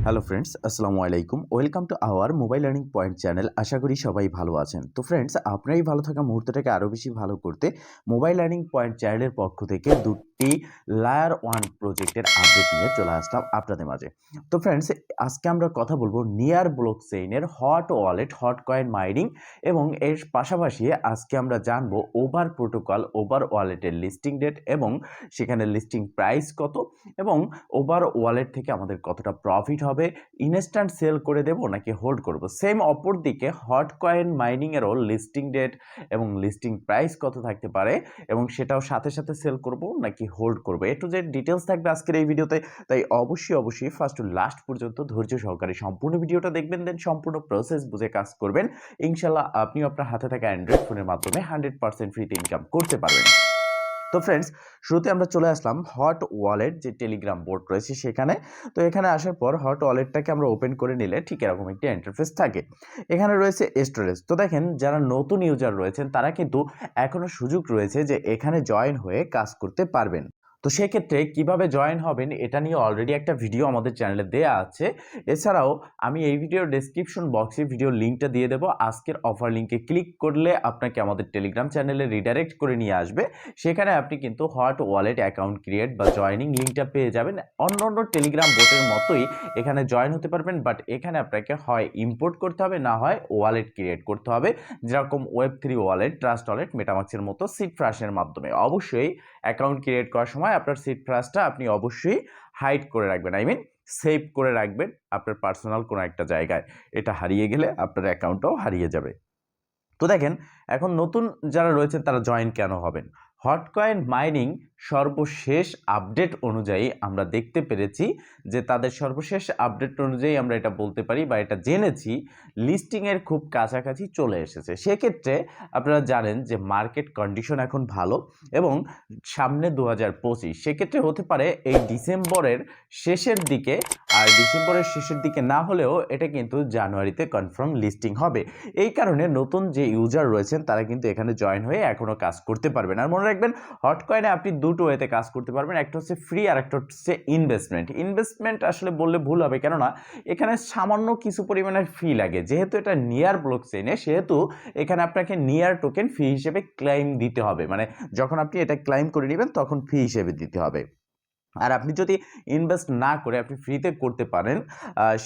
Hello friends, আসসালামু আলাইকুম। Welcome to our mobile learning point channel. আশা করি সবাই ভালো আছেন। তো ফ্রেন্ডস, আপনার এই ভালো থাকা মুহূর্তটাকে আরও বেশি ভালো করতে মোবাইল লার্নিং পয়েন্ট চ্যানেলের পক্ষ থেকে দুটি লায়ার ওয়ান প্রজেক্টের আপডেট নিয়ে চলে আসলাম আপনাদের মাঝে। তো ফ্রেন্ডস, আজকে আমরা কথা বলবো নিয়ার ব্লকচেইনের hot wallet, hot coin mining এবং এর পাশাপাশি আজকে আমরা জানবো ওভার প্রোটোকল, ওভার ওয়ালেটের লিস্টিং ডেট এবং সেখানে লিস্টিং প্রাইস কত এবং ওভার ওয়ালেট থেকে আমাদের কতটা প্রফিট হবে, ইনস্ট্যান্ট সেল করে দেব নাকি হোল্ড করব। সেম অপর দিকে হট কয়েন মাইনিংয়েরও লিস্টিং ডেট এবং লিস্টিং প্রাইস কত থাকতে পারে এবং সেটাও সাথে সাথে সেল করব নাকি হোল্ড করব। এ টু জেড ডিটেলস থাকবে আজকের এই ভিডিওতে। তাই অবশ্যই ফার্স্ট টু লাস্ট পর্যন্ত ধৈর্য সহকারে সম্পূর্ণ ভিডিওটা দেখবেন, দেন সম্পূর্ণ প্রসেস বুঝে কাজ করবেন। ইনশাল্লাহ আপনিও আপনার হাতে থাকা অ্যান্ড্রয়েড ফোনের মাধ্যমে 100% ফ্রিতে ইনকাম করতে পারবেন। তো ফ্রেন্ডস, শুরুতে আমরা চলে আসলাম হট ওয়ালেট যে টেলিগ্রাম বোর্ড রয়েছে সেখানে। তো এখানে আসার পর হট ওয়ালেটটাকে আমরা ওপেন করে নিলে ঠিক এরকম একটি ইন্টারফেস থাকে। এখানে রয়েছে স্টোরেজ। তো দেখেন, যারা নতুন ইউজার রয়েছেন তারা কিন্তু এখনও সুযোগ রয়েছে যে এখানে জয়েন হয়ে কাজ করতে পারবেন। তো সেক্ষেত্রে কিভাবে জয়েন হবেন এটা নিয়ে অলরেডি একটা ভিডিও আমাদের চ্যানেলে দেয়া আছে। এছাড়াও আমি এই ভিডিওর ডেসক্রিপশন বক্সে ভিডিওর লিঙ্কটা দিয়ে দেবো। আজকের অফার লিঙ্কে ক্লিক করলে আপনাকে আমাদের টেলিগ্রাম চ্যানেলে রিডাইরেক্ট করে নিয়ে আসবে। সেখানে আপনি কিন্তু হট ওয়ালেট অ্যাকাউন্ট ক্রিয়েট বা জয়েনিং লিঙ্কটা পেয়ে যাবেন। অন্য টেলিগ্রাম বোটের মতোই এখানে জয়েন হতে পারবেন, বাট এখানে আপনাকে হয় ইম্পোর্ট করতে হবে, না হয় ওয়ালেট ক্রিয়েট করতে হবে, যেরকম Web3 ওয়ালেট, ট্রাস্ট ওয়ালেট, মেটামাক্সের মতো সিড ফ্রাশের মাধ্যমে। অবশ্যই অ্যাকাউন্ট ক্রিয়েট করার সময় আপনার সিড ফ্রাশটা আপনি অবশ্যই হাইড করে রাখবেন, সেভ করে রাখবেন আপনার পার্সোনাল কোনো একটা জায়গায়। এটা হারিয়ে গেলে আপনার অ্যাকাউন্টটাও হারিয়ে যাবে। তো দেখেন, এখন নতুন যারা রয়েছেন তারা জয়েন কেন হবেন। হট কয়েন মাইনিং সর্বশেষ আপডেট অনুযায়ী আমরা দেখতে পেরেছি যে তাদের সর্বশেষ আপডেট অনুযায়ী আমরা এটা বলতে পারি বা এটা জেনেছি, লিস্টিংয়ের খুব কাছাকাছি চলে এসেছে। সেক্ষেত্রে আপনারা জানেন যে মার্কেট কন্ডিশন এখন ভালো এবং সামনে 2025, সেক্ষেত্রে হতে পারে এই ডিসেম্বরের শেষের দিকে, আর ডিসেম্বরের শেষের দিকে না হলেও এটা কিন্তু জানুয়ারিতে কনফার্ম লিস্টিং হবে। এই কারণে নতুন যে ইউজার রয়েছেন তারা কিন্তু এখানে জয়েন হয়ে এখনও কাজ করতে পারবেন। আর মনে রাখবেন, হট কয়েনে আপনি দুটো ওয়েতে কাজ করতে পারবেন, একটা হচ্ছে ফ্রি আর একটা হচ্ছে ইনভেস্টমেন্ট আসলে বললে ভুল হবে, কেননা এখানে সামান্য কিছু পরিমাণের ফি লাগে। যেহেতু এটা নিয়ার ব্লকচেইনে, সেহেতু এখানে আপনাকে নিয়ার টোকেন ফি হিসেবে ক্লেইম দিতে হবে, মানে যখন আপনি এটা ক্লেইম করে নেবেন তখন ফি হিসেবে দিতে হবে। আর আপনি যদি ইনভেস্ট না করে আপনি ফ্রিতে করতে পারেন,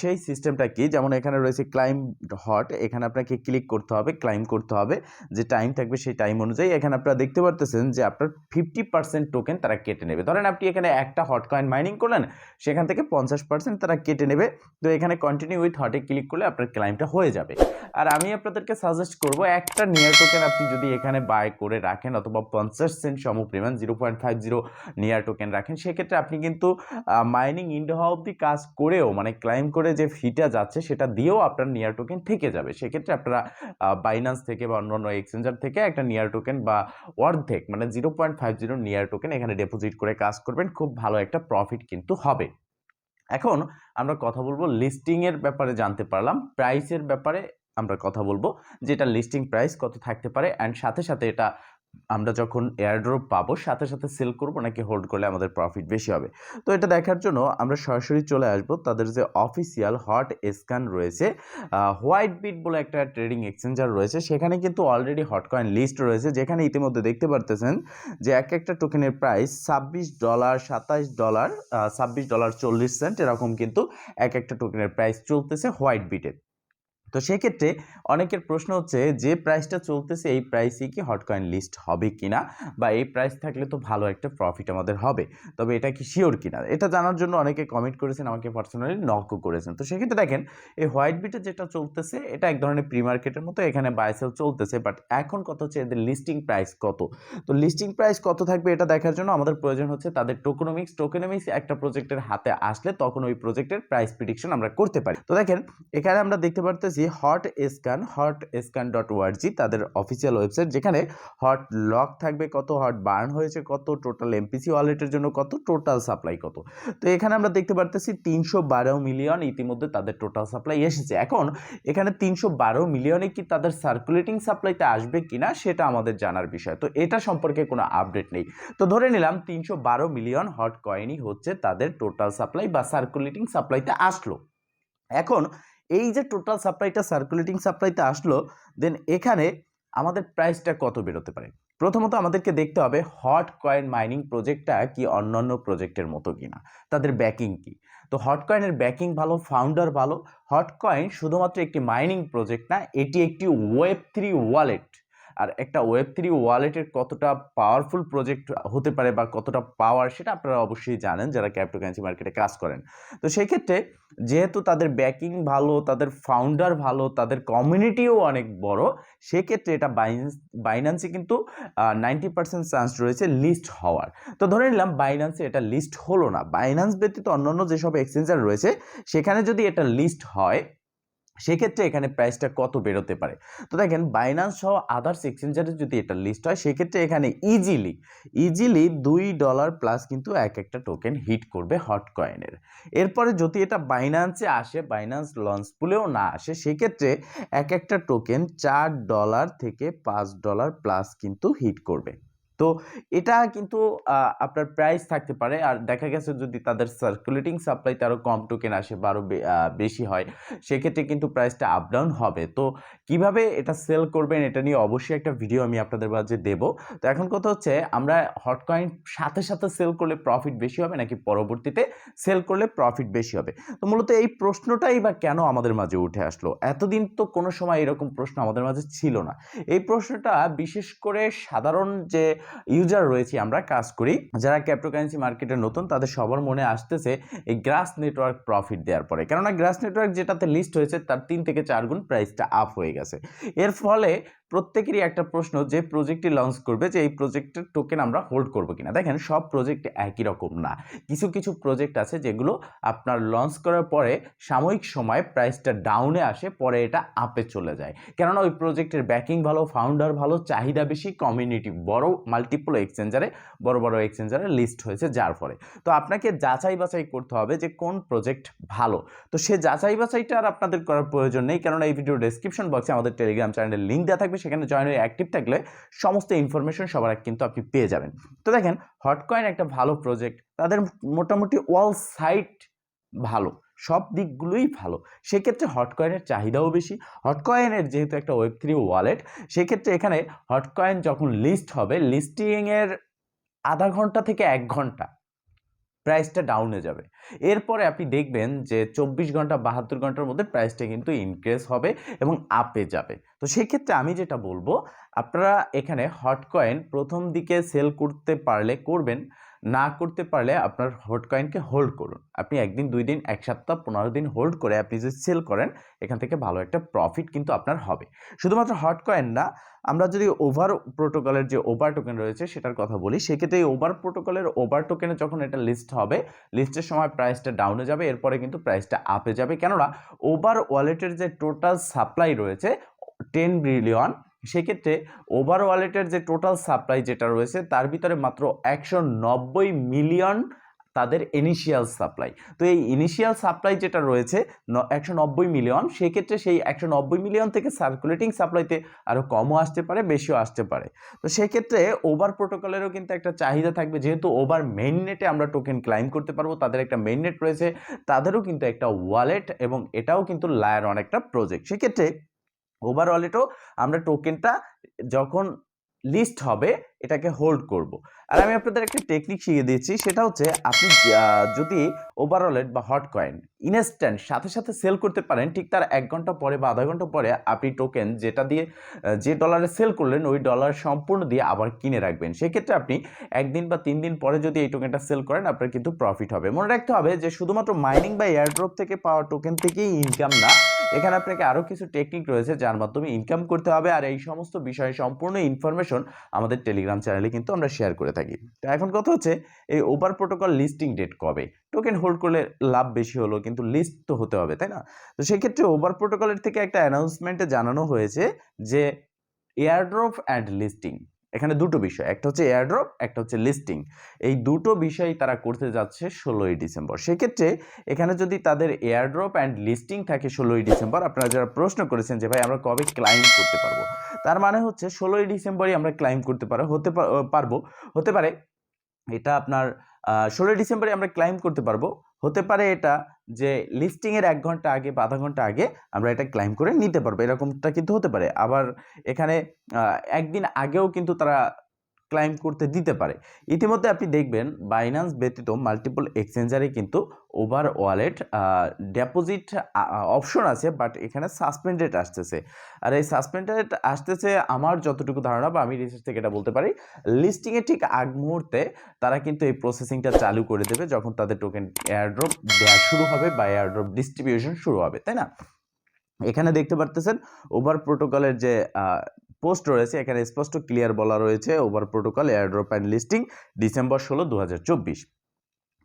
সেই সিস্টেমটা কি, যেমন এখানে রয়েছে ক্লাইম হট, এখানে আপনাকে ক্লিক করতে হবে, ক্লাইম করতে হবে, যে টাইম থাকবে সেই টাইম অনুযায়ী। এখানে আপনারা দেখতে পারতেছেন যে আপনার 50% টোকেন তারা কেটে নেবে। ধরেন আপনি এখানে একটা হট কয়েন মাইনিং করলেন, সেখান থেকে 50% তারা কেটে নেবে। তো এখানে কন্টিনিউ উইথ হটে ক্লিক করলে আপনার ক্লাইমটা হয়ে যাবে। আর আমি আপনাদেরকে সাজেস্ট করব, একটা নিয়ার টোকেন আপনি যদি এখানে বাই করে রাখেন অথবা 50 সেন্ট সমপরিমাণ 0.50 নিয়ার টোকেন রাখেন, সেক্ষেত্রে আপনি কিন্তু মাইনিং ইন্ডো হওয়া অব্দি কাজ করেও, মানে ক্লাইম করে যে ফিটা যাচ্ছে সেটা দিয়েও আপনার নিয়ার টোকেন থেকে যাবে। সেক্ষেত্রে আপনারা বাইন্যান্স থেকে বা অন্যান্য এক্সচেঞ্জার থেকে একটা নিয়ার টোকেন বা অর্ধেক, মানে 0.50 নিয়ার টোকেন এখানে ডিপোজিট করে কাজ করবেন, খুব ভালো একটা প্রফিট কিন্তু হবে। এখন আমরা কথা বলবো লিস্টিংয়ের ব্যাপারে, জানতে পারলাম প্রাইসের ব্যাপারে আমরা কথা বলবো, যেটা লিস্টিং প্রাইস কত থাকতে পারে, অ্যান্ড সাথে সাথে এটা আমরা যখন এয়ারড্রপ পাবো সাথে সাথে সেল করব নাকি হোল্ড করলে আমাদের প্রফিট বেশি হবে। তো এটা দেখার জন্য আমরা সরাসরি চলে আসব তাদের যে অফিসিয়াল হট স্ক্যান রয়েছে, হোয়াইট বিট বলে একটা ট্রেডিং এক্সচেঞ্জার রয়েছে, সেখানে কিন্তু অলরেডি হট কয়েন লিস্ট রয়েছে, যেখানে ইতিমধ্যে দেখতে পারতেছেন যে একটা টোকেনের প্রাইস $26, $27, $26.40 এরকম কিন্তু একটা টোকেনের প্রাইস চলতেছে হোয়াইট বিটে। তো সেক্ষেত্রে অনেকের প্রশ্ন হচ্ছে, যে প্রাইসটা চলতেছে এই প্রাইসই কি হট কয়েন লিস্ট হবে কিনা, বা এই প্রাইস থাকলে তো ভালো একটা প্রফিট আমাদের হবে, তবে এটা কি শিওর কিনা, এটা জানার জন্য অনেকে কমেন্ট করেছেন, আমাকে পার্সোনালি নকও করেছেন। তো সেক্ষেত্রে দেখেন, এই হোয়াইট বিটে যেটা চলতেছে এটা এক ধরনের প্রি মার্কেটের মতো, এখানে বাই সেল চলতেছে, বাট এখন কত হচ্ছে এদের লিস্টিং প্রাইস কত। তো লিস্টিং প্রাইস কত থাকবে এটা দেখার জন্য আমাদের প্রয়োজন হচ্ছে তাদের টোকেনমিক্স একটা প্রজেক্টের হাতে আসলে তখন ওই প্রজেক্টের প্রাইস প্রেডিকশন আমরা করতে পারি। তো দেখেন, এখানে আমরা দেখতে পারতেছি hot.scan.org তাদের অফিসিয়াল ওয়েবসাইট, যেখানে হট লক থাকবে কত, হট বার্ন হয়েছে কত, টোটাল এমপিসি ওয়ালেটের জন্য কত, টোটাল সাপ্লাই কত। তো এখানে আমরা দেখতে পারতেছি 312 মিলিয়ন ইতিমধ্যে তাদের টোটাল সাপ্লাই এসেছে। এখন এখানে 312 মিলিয়নে কি তাদের সার্কুলেটিং সাপ্লাইতে আসবে কিনা সেটা আমাদের জানার বিষয়। তো এটা সম্পর্কে কোনো আপডেট নেই। তো ধরে নিলাম 312 মিলিয়ন হট কয়েনই হচ্ছে তাদের টোটাল সাপ্লাই বা সার্কুলেটিং সাপ্লাইতে আসলো। এখন এই যে টোটাল সাপ্লাইটা সার্কুলেটিং সাপ্লাইতে আসলো, দেন এখানে আমাদের প্রাইসটা কত বেরোতে পারে? প্রথমত আমাদেরকে দেখতে হবে হট কয়েন মাইনিং প্রজেক্টটা কি অন্যান্য প্রজেক্টের মতো কিনা, তাদের ব্যাকিং কি। তো হট কয়েনের ব্যাকিং ভালো, ফাউন্ডার ভালো। হট কয়েন শুধুমাত্র একটি মাইনিং প্রজেক্ট না, এটি একটি ওয়েব 3 ওয়ালেট। আর একটা ওয়েব 3 ওয়ালেটের কতটা পাওয়ারফুল প্রজেক্ট হতে পারে বা কতটা পাওয়ার, সেটা আপনারা অবশ্যই জানেন যারা ক্রিপ্টোকারেন্সি মার্কেটে কাজ করেন। তো সেই ক্ষেত্রে যেহেতু তাদের ব্যাকিং ভালো, তাদের ফাউন্ডার ভালো, তাদের কমিউনিটিও অনেক বড়, সেক্ষেত্রে এটা বাইন্যান্সে কিন্তু 90% চান্স রয়েছে লিস্ট হওয়ার। তো ধরে নিলাম বাইন্যান্সে এটা লিস্ট হলো না, বাইন্যান্স ব্যতীত অন্যান্য যেসব এক্সচেঞ্জার রয়েছে সেখানে যদি এটা লিস্ট হয়, সেক্ষেত্রে এখানে প্রাইসটা কত বেরোতে পারে। তো দেখেন বাইন্যান্স সহ আদার্স এক্সচেঞ্জারে যদি এটা লিস্ট হয়, সেক্ষেত্রে এখানে ইজিলি $2 প্লাস কিন্তু এক একটা টোকেন হিট করবে হট কয়েনের। এরপরে যদি এটা বাইন্যান্সে আসে, বাইন্যান্স লঞ্চ পুলেও না আসে, সেক্ষেত্রে এক একটা টোকেন $4 থেকে $5 প্লাস কিন্তু হিট করবে। তো এটা কিন্তু আপনার প্রাইস থাকতে পারে। আর দেখা গেছে যদি তাদের সার্কুলেটিং সাপ্লাইতে আরও কম টোকেন আসে বা আরও বেশি হয়, সেক্ষেত্রে কিন্তু প্রাইসটা আপ ডাউন হবে। তো কিভাবে এটা সেল করবেন এটা নিয়ে অবশ্যই একটা ভিডিও আমি আপনাদের মাঝে দেব। তো এখন কথা হচ্ছে, আমরা হট কয়েন সাথে সাথে সেল করলে প্রফিট বেশি হবে নাকি পরবর্তীতে সেল করলে প্রফিট বেশি হবে? তো মূলত এই প্রশ্নটাই বা কেন আমাদের মাঝে উঠে আসলো? এতদিন তো কোনো সময় এরকম প্রশ্ন আমাদের মাঝে ছিল না। এই প্রশ্নটা বিশেষ করে সাধারণ যে ইউজার রয়েছি, আমরা কাজ করি যারা ক্রিপ্টোকারেন্সি মার্কেটে নতুন, তাদের সবার মনে আসতেছে এই গ্রাস নেটওয়ার্ক প্রফিট দেওয়ার পরে। কেননা গ্রাস নেটওয়ার্ক যেটাতে লিস্ট হয়েছে তার 3 থেকে 4 গুণ প্রাইসটা আপ হয়ে গেছে। এর ফলে প্রত্যেকেরই একটা প্রশ্ন, যে প্রজেক্টটি লঞ্চ করবে যে এই প্রজেক্টের টোকেন আমরা হোল্ড করব কিনা। দেখেন সব প্রজেক্ট একই রকম না, কিছু কিছু প্রজেক্ট আছে যেগুলো আপনার লঞ্চ করার পরে সাময়িক সময় প্রাইসটা ডাউনে আসে, পরে এটা আপে চলে যায়। কেননা ওই প্রজেক্টের ব্যাকিং ভালো, ফাউন্ডার ভালো, চাহিদা বেশি, কমিউনিটি বড়, মাল্টিপল এক্সচেঞ্জারে বড় এক্সচেঞ্জারে লিস্ট হয়েছে যার ফলে। তো আপনাকে যাচাই বাছাই করতে হবে যে কোন প্রজেক্ট ভালো। তো সে যাচাই বাছাইটা আর আপনাদের করার প্রয়োজন নেই, কেননা এই ভিডিও ডেসক্রিপশন বক্সে আমাদের টেলিগ্রাম চ্যানেলের লিঙ্ক দেওয়া থাকবে, সেখানে জয়েন হয়ে অ্যাক্টিভ থাকলে সমস্ত ইনফরমেশন সবার আগে কিন্তু আপনি পেয়ে যাবেন। তো দেখেন হটকয়েন একটা ভালো প্রজেক্ট, তাদের মোটামুটি অল সাইট ভালো, সব দিকগুলোই ভালো। সেক্ষেত্রে হটকয়েনের চাহিদাও বেশি। হটকয়েনের যেহেতু একটা ওয়েব 3 ওয়ালেট, সেক্ষেত্রে এখানে হটকয়েন যখন লিস্ট হবে, লিস্টিংয়ের আধা ঘন্টা থেকে 1 ঘন্টা প্রাইসটা ডাউনে যাবে। এরপরে আপনি দেখবেন যে 24 ঘন্টা 72 ঘন্টার মধ্যে প্রাইসটা কিন্তু ইনক্রিজ হবে এবং আপে যাবে। তো সেক্ষেত্রে আমি যেটা বলবো, আপনারা এখানে হটকয়েন প্রথম দিকে সেল করতে পারলে করবেন, না করতে পারলে আপনার হটকয়েনকে হোল্ড করুন। আপনি 1 দিন 2 দিন 1 সপ্তাহ 15 দিন হোল্ড করে আপনি যদি সেল করেন, এখান থেকে ভালো একটা প্রফিট কিন্তু আপনার হবে। শুধুমাত্র হটকয়েন না, আমরা যদি ওভার প্রোটোকলের যে ওভার টোকেন রয়েছে সেটার কথা বলি, সেক্ষেত্রে এই ওভার প্রোটোকলের ওভার টোকেনে যখন এটা লিস্ট হবে, লিস্টের সময় প্রাইসটা ডাউনে যাবে, এরপরে কিন্তু প্রাইসটা আপে যাবে। কেননা ওভার ওয়ালেটের যে টোটাল সাপ্লাই রয়েছে 10 বিলিয়ন, সেক্ষেত্রে ওভার ওয়ালেটের যে টোটাল সাপ্লাই যেটা রয়েছে তার ভিতরে মাত্র 190 মিলিয়ন তাদের ইনিশিয়াল সাপ্লাই। তো এই ইনিশিয়াল সাপ্লাই যেটা রয়েছে 190 মিলিয়ন, সেক্ষেত্রে সেই 190 মিলিয়ন থেকে সার্কুলেটিং সাপ্লাইতে আরও কমও আসতে পারে, বেশিও আসতে পারে। তো সেক্ষেত্রে ওভার প্রোটোকলেরও কিন্তু একটা চাহিদা থাকবে, যেহেতু ওভার মেইন নেটে আমরা টোকেন ক্লাইম করতে পারবো, তাদের একটা মেইন নেট রয়েছে, তাদেরও কিন্তু একটা ওয়ালেট, এবং এটাও কিন্তু লায়ার অন একটা প্রজেক্ট। সেক্ষেত্রে ওভার ওয়ালেটও আমরা টোকেনটা যখন লিস্ট হবে এটাকে হোল্ড করব। আর আমি আপনাদের একটা টেকনিক শিখিয়ে দিচ্ছি, সেটা হচ্ছে আপনি যদি ওভার ওয়ালেট বা হট কয়েন ইনস্ট্যান্ট সাথে সাথে সেল করতে পারেন, ঠিক তার 1 ঘন্টা পরে বা আধা ঘন্টা পরে আপনি টোকেন যেটা দিয়ে যে ডলারে সেল করলেন ওই ডলার সম্পূর্ণ দিয়ে আবার কিনে রাখবেন। সেক্ষেত্রে আপনি 1 দিন বা 3 দিন পরে যদি এই টোকেনটা সেল করেন, আপনার কিন্তু প্রফিট হবে। মনে রাখতে হবে যে শুধুমাত্র মাইনিং বা এয়ারড্রপ থেকে পাওয়া টোকেন থেকেই ইনকাম না, এখানে আপনাকে আরও কিছু টেকনিক রয়েছে যার মাধ্যমে ইনকাম করতে হবে। আর এই সমস্ত বিষয়ে সম্পূর্ণ ইনফরমেশন আমাদের টেলিগ্রাম চ্যানেলে কিন্তু আমরা শেয়ার করে থাকি। তো এখন কথা হচ্ছে, এই ওভার প্রোটোকল লিস্টিং ডেট কবে? টোকেন হোল্ড করলে লাভ বেশি হলো, কিন্তু লিস্ট তো হতে হবে, তাই না? তো সেক্ষেত্রে ওভার প্রোটোকলের থেকে একটা অ্যানাউন্সমেন্টে জানানো হয়েছে যে এয়ারড্রপ অ্যান্ড লিস্টিং, এখানে দুটো বিষয়, একটা হচ্ছে এয়ারড্রপ, একটা হচ্ছে লিস্টিং। এই দুটো বিষয় তারা করতে যাচ্ছে 16ই ডিসেম্বর। সেক্ষেত্রে এখানে যদি তাদের এয়ারড্রপ অ্যান্ড লিস্টিং থাকে 16ই ডিসেম্বর, আপনারা যারা প্রশ্ন করেছেন যে ভাই আমরা কবে ক্লাইম করতে পারবো, তার মানে হচ্ছে 16ই ডিসেম্বরই আমরা ক্লাইম করতে পারবো। হতে পারে এটা আপনার 16ই ডিসেম্বরে আমরা ক্লাইম করতে পারবো, হতে পারে এটা যে লিস্টিংয়ের 1 ঘন্টা আগে বা আধা ঘন্টা আগে আমরা এটা ক্লাইম করে নিতে পারবো, এরকমটা কিন্তু হতে পারে। আবার এখানে একদিন আগেও কিন্তু তারা ক্লাইম করতে দিতে পারে। ইতিমধ্যে আপনি দেখবেন বাইন্যান্স ব্যতীত মাল্টিপল এক্সচেঞ্জারে কিন্তু ওভার ওয়ালেট ডিপোজিট অপশন আছে, বাট এখানে সাসপেন্ডেড আসতেছে। আর এই সাসপেন্ডেড আসতেছে আমার যতটুকু ধারণা বা আমি রিসার্চ থেকে এটা বলতে পারি, লিস্টিংয়ের ঠিক আগ মুহূর্তে তারা কিন্তু এই প্রসেসিংটা চালু করে দেবে যখন তাদের টোকেন এয়ারড্রপ দেওয়া শুরু হবে বা এয়ারড্রপ ডিস্ট্রিবিউশন শুরু হবে, তাই না? এখানে দেখতে পারতেছেন ওভার প্রোটোকলের যে পোস্ট রয়েছে, এখানে স্পষ্ট ক্লিয়ার বলা রয়েছে over protocol airdrop and listing December 16, 2024।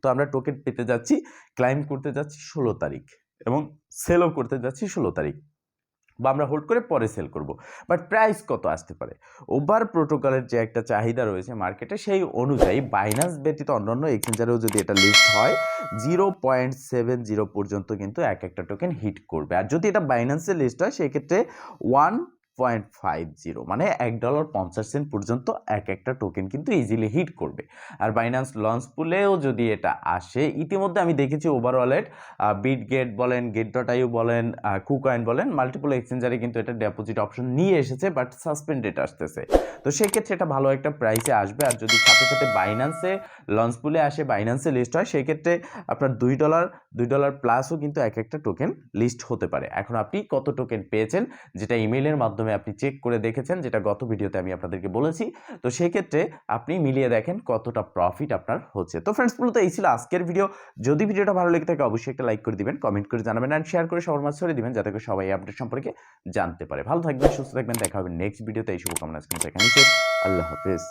তো আমরা টোকেন পেতে যাচ্ছি, ক্লাইম করতে যাচ্ছি 16 তারিখ এবং সেলও করতে যাচ্ছি 16 তারিখ, বা আমরা হোল্ড করে পরে সেল করব। বাট প্রাইস কত আসতে পারে? ওভার প্রোটোকলের যে একটা চাহিদা রয়েছে মার্কেটে, সেই অনুযায়ী বাইন্যান্স ব্যতীত অন্যান্য এক্সচেঞ্জারেও যদি এটা লিস্ট হয় 0.70 পর্যন্ত কিন্তু এক একটা টোকেন হিট করবে। আর যদি এটা বাইন্যান্সে লিস্ট হয় সেক্ষেত্রে 1.50 মানে $1.50 পর্যন্ত এক একটা টোকেন কিন্তু ইজিলি হিট করবে। আর বাইন্যান্স লঞ্চ পুলেও যদি এটা আসে, ইতিমধ্যে আমি দেখেছি ওভারঅলেট বিটগেট বলেন, গেট.আইও বলেন, কুকয়েন বলেন, মাল্টিপল এক্সচেঞ্জারে কিন্তু এটা ডিপোজিট অপশন নিয়ে এসেছে, বাট সাসপেন্ডেড আসতেছে। তো সেক্ষেত্রে এটা ভালো একটা প্রাইসে আসবে। আর যদি সাথে সাথে বাইন্যান্সে লঞ্চ পুলে আসে, বাইন্যান্সে লিস্ট হয়, সেক্ষেত্রে আপনার $2 প্লাসও কিন্তু এক একটা টোকেন লিস্ট হতে পারে। এখন আপনি কত টোকেন পেয়েছেন, যেটা ইমেইলের মাধ্যমে আপনি চেক করে দেখেছেন, যেটা গত ভিডিওতে আমি আপনাদেরকে বলেছি, তো সেই ক্ষেত্রে আপনি মিলিয়ে দেখেন কতটা প্রফিট আপনার হচ্ছে। তো ফ্রেন্ডস, মূলত এই ছিল আজকের ভিডিও। যদি ভিডিওটা ভালো লেগে থাকে অবশ্যই একটা লাইক করে দিবেন, কমেন্ট করে জানাবেন অ্যান্ড শেয়ার করে সবার মাঝে ছড়িয়ে দিবেন, যাতে করে সবাই আপডেট সম্পর্কে জানতে পারে। ভালো থাকবেন, সুস্থ থাকবেন, দেখা হবে নেক্সট ভিডিওতে। এই শুভকামনা আজকে এখানেই শেষ। আল্লাহ হাফেজ।